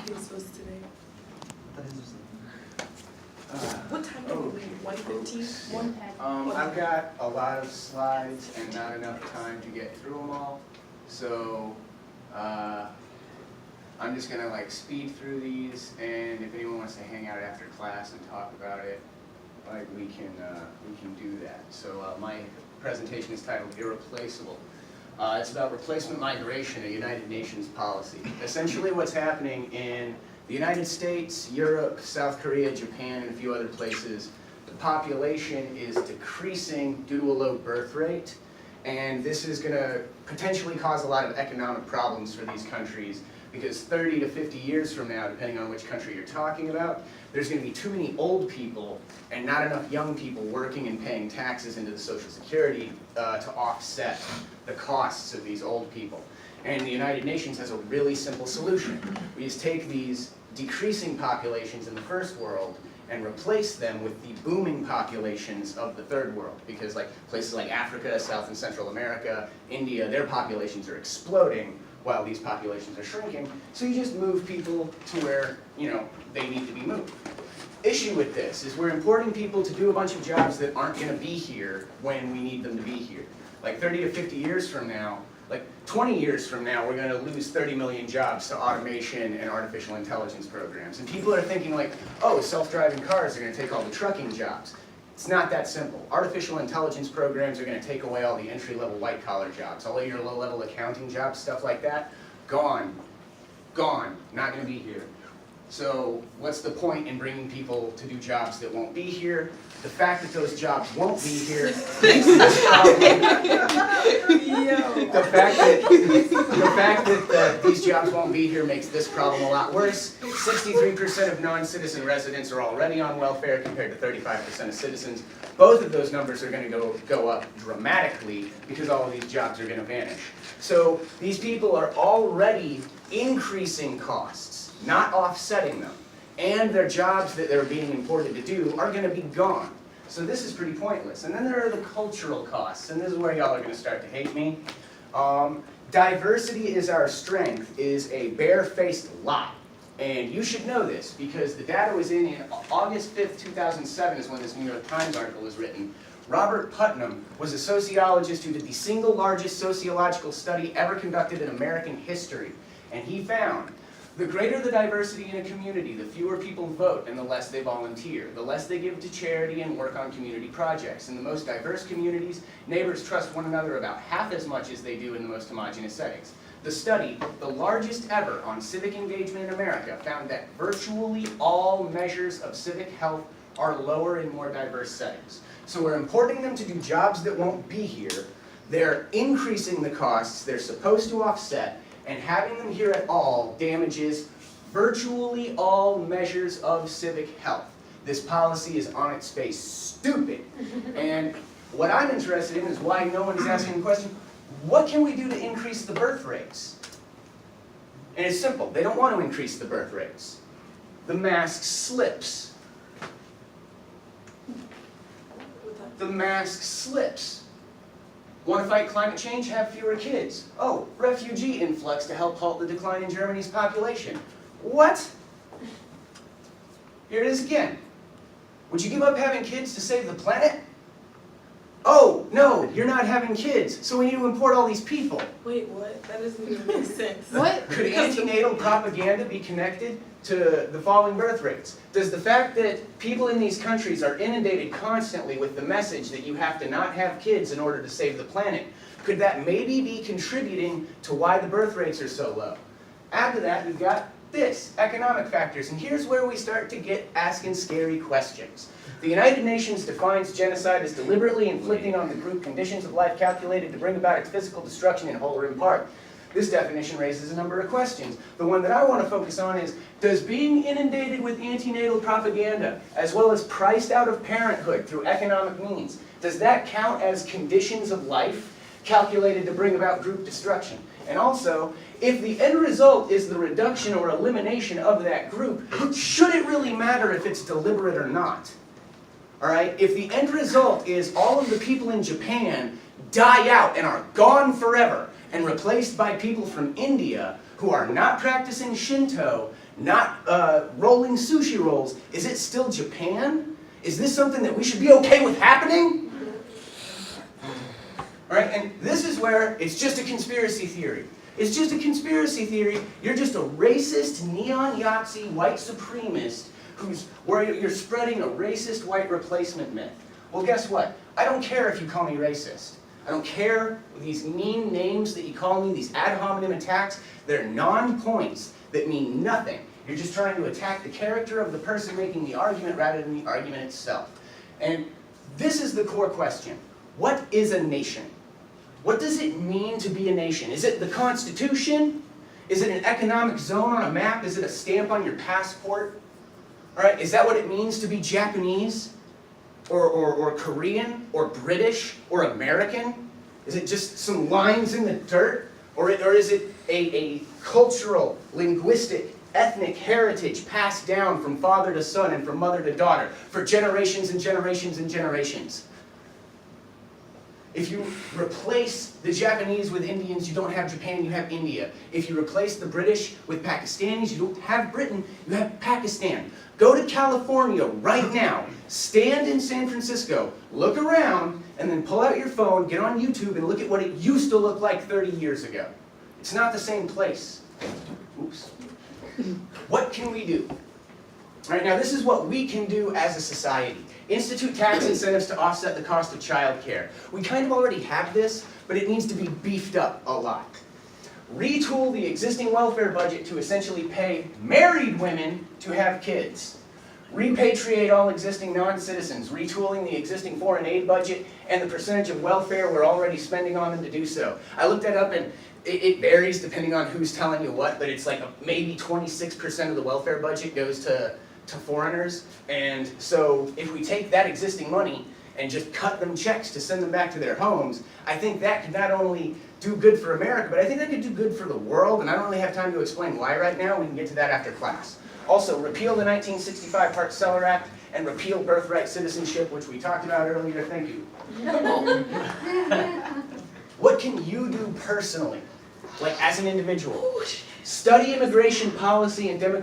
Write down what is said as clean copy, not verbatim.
Redpills was today? Uh, What time did we leave? 1:15? I've got a lot of slides and not enough time to get through them all, so I'm just gonna like speed through these, and if anyone wants to hang out after class and talk about it, like we can do that. So my presentation is titled Irreplaceable. It's about replacement migration, a United Nations policy. Essentially what's happening in the United States, Europe, South Korea, Japan, and a few other places, the population is decreasing due to a low birth rate, and this is going to potentially cause a lot of economic problems for these countries, because 30 to 50 years from now, depending on which country you're talking about, there's going to be too many old people and not enough young people working and paying taxes into the Social Security to offset the costs of these old people. And the United Nations has a really simple solution. We just take these decreasing populations in the first world and replace them with the booming populations of the third world. Because like places like Africa, South and Central America, India, their populations are exploding while these populations are shrinking. So you just move people to where, you know, they need to be moved. Issue with this is we're importing people to do a bunch of jobs that aren't going to be here when we need them to be here. Like 30 to 50 years from now, like 20 years from now, we're going to lose 30 million jobs to automation and artificial intelligence programs. And people are thinking like, oh, self-driving cars are going to take all the trucking jobs. It's not that simple. Artificial intelligence programs are going to take away all the entry-level white-collar jobs. All of your low-level accounting jobs, stuff like that, gone. Gone. Not going to be here. So what's the point in bringing people to do jobs that won't be here? The fact that those jobs won't be here makes this problem. The fact that these jobs won't be here makes this problem a lot worse. 63% of non-citizen residents are already on welfare compared to 35% of citizens. Both of those numbers are going to go up dramatically because all of these jobs are going to vanish. So these people are already increasing costs, not offsetting them. And their jobs that they're being imported to do are going to be gone. So this is pretty pointless. And then there are the cultural costs, and this is where y'all are going to start to hate me. Diversity is our strength is a bare-faced lie. And you should know this, because the data was in August 5th, 2007 is when this New York Times article was written. Robert Putnam was a sociologist who did the single largest sociological study ever conducted in American history. And he found the greater the diversity in a community, the fewer people vote and the less they volunteer, the less they give to charity and work on community projects. In the most diverse communities, neighbors trust one another about half as much as they do in the most homogeneous settings. The study, the largest ever on civic engagement in America, found that virtually all measures of civic health are lower in more diverse settings. So we're importing them to do jobs that won't be here. They're increasing the costs they're supposed to offset, and having them here at all damages virtually all measures of civic health. This policy is on its face stupid. And what I'm interested in is why no one is asking the question, what can we do to increase the birth rates? And it's simple. They don't want to increase the birth rates. The mask slips. The mask slips. Want to fight climate change? Have fewer kids. Oh, refugee influx to help halt the decline in Germany's population. What? Here it is again. Would you give up having kids to save the planet? Oh, no, you're not having kids, so we need to import all these people. Wait, what? That doesn't even make sense. What? Could antenatal propaganda be connected to the falling birth rates? Does the fact that people in these countries are inundated constantly with the message that you have to not have kids in order to save the planet, could that maybe be contributing to why the birth rates are so low? After that, we've got this, economic factors, and here's where we start to get asking scary questions. The United Nations defines genocide as deliberately inflicting on the group conditions of life calculated to bring about its physical destruction in whole or in part. This definition raises a number of questions. The one that I want to focus on is, does being inundated with antenatal propaganda, as well as priced out of parenthood through economic means, does that count as conditions of life calculated to bring about group destruction? And also, if the end result is the reduction or elimination of that group, should it really matter if it's deliberate or not? All right? If the end result is all of the people in Japan die out and are gone forever and replaced by people from India who are not practicing Shinto, not rolling sushi rolls, is it still Japan? Is this something that we should be okay with happening? All right, and this is where it's just a conspiracy theory. It's just a conspiracy theory. You're just a racist, neon-Yahtzee, white supremacist where you're spreading a racist white replacement myth. Well, guess what? I don't care if you call me racist. I don't care these mean names that you call me, these ad hominem attacks. They're non-points that mean nothing. You're just trying to attack the character of the person making the argument rather than the argument itself. And this is the core question. What is a nation? What does it mean to be a nation? Is it the Constitution? Is it an economic zone on a map? Is it a stamp on your passport? All right, is that what it means to be Japanese? Or Korean? Or British? Or American? Is it just some lines in the dirt? Or is it a cultural, linguistic, ethnic heritage passed down from father to son and from mother to daughter for generations and generations and generations? If you replace the Japanese with Indians, you don't have Japan, you have India. If you replace the British with Pakistanis, you don't have Britain, you have Pakistan. Go to California right now, stand in San Francisco, look around, and then pull out your phone, get on YouTube, and look at what it used to look like 30 years ago. It's not the same place. Oops. What can we do? All right, now this is what we can do as a society. Institute tax incentives to offset the cost of childcare. We kind of already have this, but it needs to be beefed up a lot. Retool the existing welfare budget to essentially pay married women to have kids. Repatriate all existing non-citizens, retooling the existing foreign aid budget and the percentage of welfare we're already spending on them to do so. I looked that up and it varies depending on who's telling you what, but it's like maybe 26% of the welfare budget goes to foreigners. And so if we take that existing money and just cut them checks to send them back to their homes, I think that could not only do good for America, but I think that could do good for the world, and I don't really have time to explain why right now. We can get to that after class. Also, repeal the 1965 Hart-Celler Act and repeal birthright citizenship, which we talked about earlier. Thank you. What can you do personally, like as an individual? Study immigration policy and demographics.